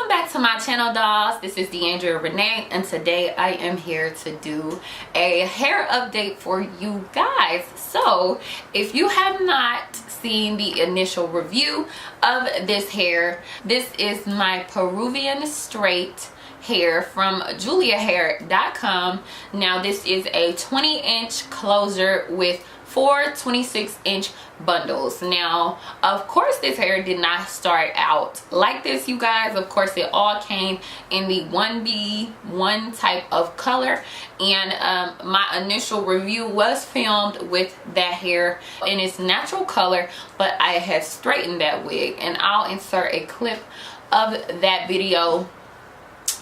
Welcome back to my channel, dolls. This is Deandra Renee, and today I am here to do a hair update for you guys. So if you have not seen the initial review of this hair, this is my Peruvian straight hair from juliahair.com. Now this is a 20-inch closure with 4 26-inch bundles. Now of course this hair did not start out like this, you guys. Of course it all came in the 1B1 type of color, and my initial review was filmed with that hair in its natural color, but I had straightened that wig, and I'll insert a clip of that video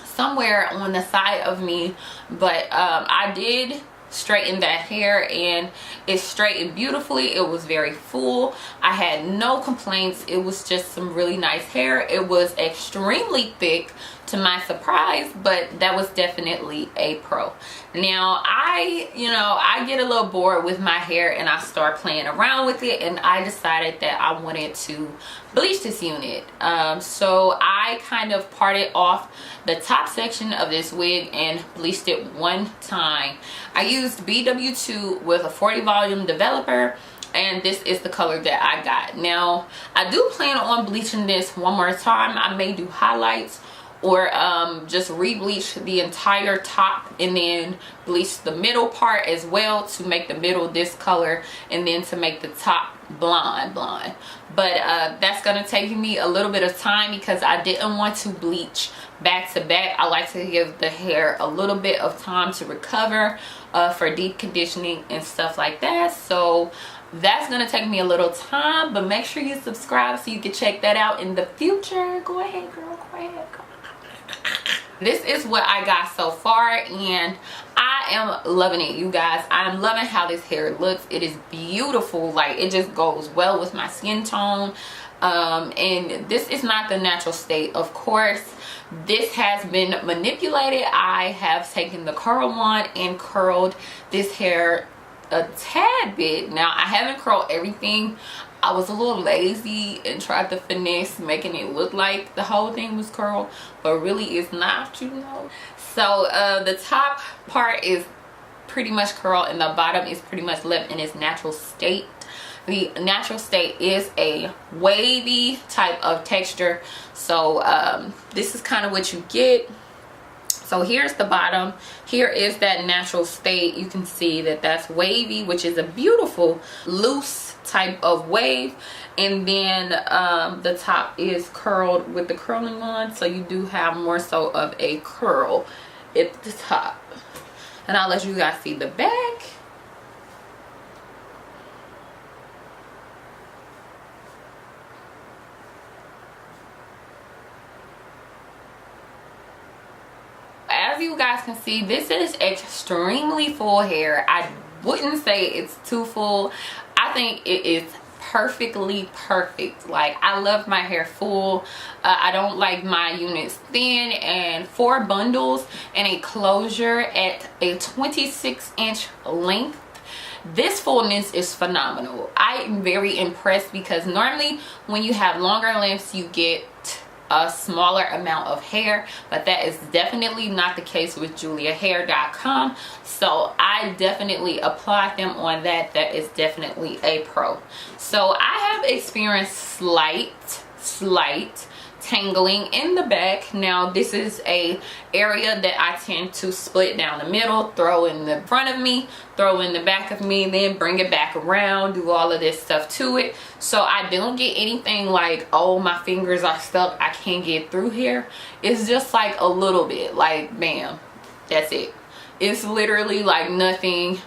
somewhere on the side of me. But I did straighten that hair, and it straightened beautifully. It was very full. I had no complaints. It was just some really nice hair. It was extremely thick to my surprise, but that was definitely a pro. Now I get a little bored with my hair and I start playing around with it, and I decided that I wanted to bleach this unit. So I kind of parted off the top section of this wig and bleached it one time. I used BW2 with a 40 volume developer, and this is the color that I got. Now I do plan on bleaching this one more time. I may do highlights or just re-bleach the entire top and then bleach the middle part as well to make the middle this color and then to make the top blonde. But that's gonna take me a little bit of time because I didn't want to bleach back to back. I like to give the hair a little bit of time to recover for deep conditioning and stuff like that. So that's gonna take me a little time, but make sure you subscribe so you can check that out in the future. Go ahead, girl, go ahead, go. This is what I got so far, and I am loving it, you guys. I'm loving how this hair looks. It is beautiful. Like, it just goes well with my skin tone. And this is not the natural state, of course. This has been manipulated. I have taken the curl wand and curled this hair a tad bit. Now I haven't curled everything. I was a little lazy and tried to finesse making it look like the whole thing was curled, but really it's not, you know. So the top part is pretty much curled and the bottom is pretty much left in its natural state. The natural state is a wavy type of texture. So this is kind of what you get. So here's the bottom. Here is that natural state. You can see that that's wavy, which is a beautiful loose type of wave, and then the top is curled with the curling wand, so you do have more so of a curl at the top. And I'll let you guys see the back. As you guys can see, this is extremely full hair. I wouldn't say it's too full. I think it is perfectly perfect. Like, I love my hair full. I don't like my units thin, and 4 bundles and a closure at a 26-inch length. This fullness is phenomenal. I am very impressed because normally when you have longer lengths you get a smaller amount of hair, but that is definitely not the case with juliahair.com. So I definitely applaud them on that. That is definitely a pro. So I have experienced slight tangling in the back. Now this is a area that I tend to split down the middle, throw in the front of me, throw in the back of me, then bring it back around, do all of this stuff to it. So I don't get anything like, oh, my fingers are stuck, I can't get through here. It's just like a little bit, like bam, that's it. It's literally like nothing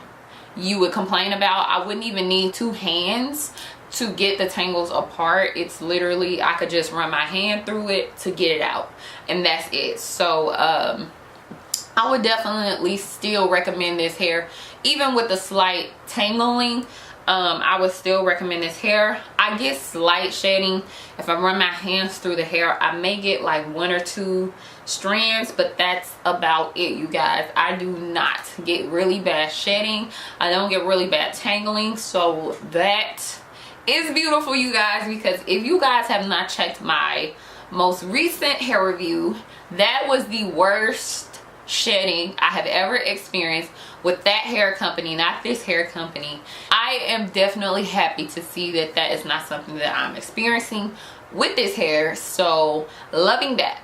you would complain about. I wouldn't even need 2 hands to get the tangles apart. It's literally, I could just run my hand through it to get it out, and that's it. So I would definitely still recommend this hair, even with the slight tangling. I would still recommend this hair. I get slight shedding if I run my hands through the hair. I may get like 1 or 2 strands, but that's about it, you guys. I do not get really bad shedding. I don't get really bad tangling. So that is beautiful, you guys, because if you guys have not checked my most recent hair review, that was the worst shedding I have ever experienced with that hair company, not this hair company. I am definitely happy to see that that is not something that I'm experiencing with this hair, so loving that.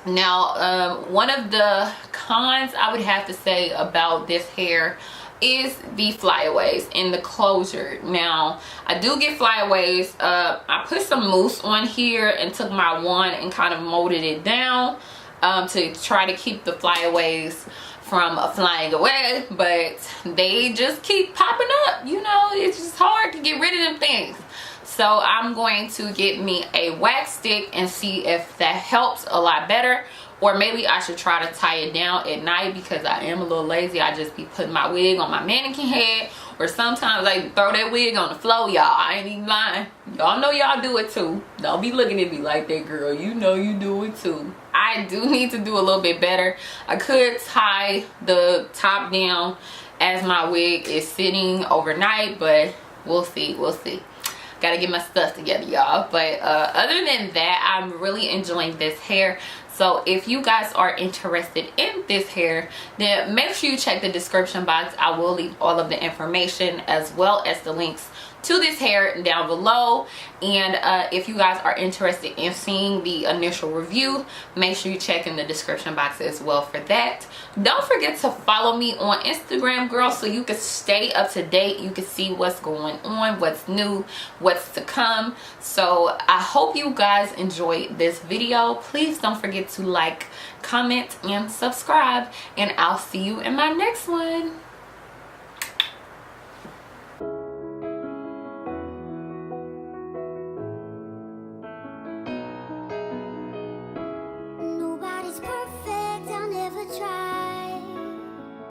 Now, one of the cons I would have to say about this hair is the flyaways and the closure. Now, I do get flyaways. I put some mousse on here and took my wand and kind of molded it down to try to keep the flyaways from flying away, but they just keep popping up. You know, it's just hard to get rid of them things. So I'm going to get me a wax stick and see if that helps a lot better. Or maybe I should try to tie it down at night, because I am a little lazy. I just be putting my wig on my mannequin head, or sometimes I throw that wig on the floor, y'all. I ain't even lying. Y'all know y'all do it too. Don't be looking at me like that, girl. You know you do it too. I do need to do a little bit better. I could tie the top down as my wig is sitting overnight, but we'll see. We'll see. Gotta get my stuff together, y'all. But other than that, I'm really enjoying this hair. So if you guys are interested in this hair, then make sure you check the description box. I will leave all of the information as well as the links to this hair down below. And if you guys are interested in seeing the initial review, make sure you check in the description box as well for that. Don't forget to follow me on Instagram, girl, so you can stay up to date. You can see what's going on, what's new, what's to come. So I hope you guys enjoyed this video. Please don't forget to like, comment, and subscribe, and I'll see you in my next one.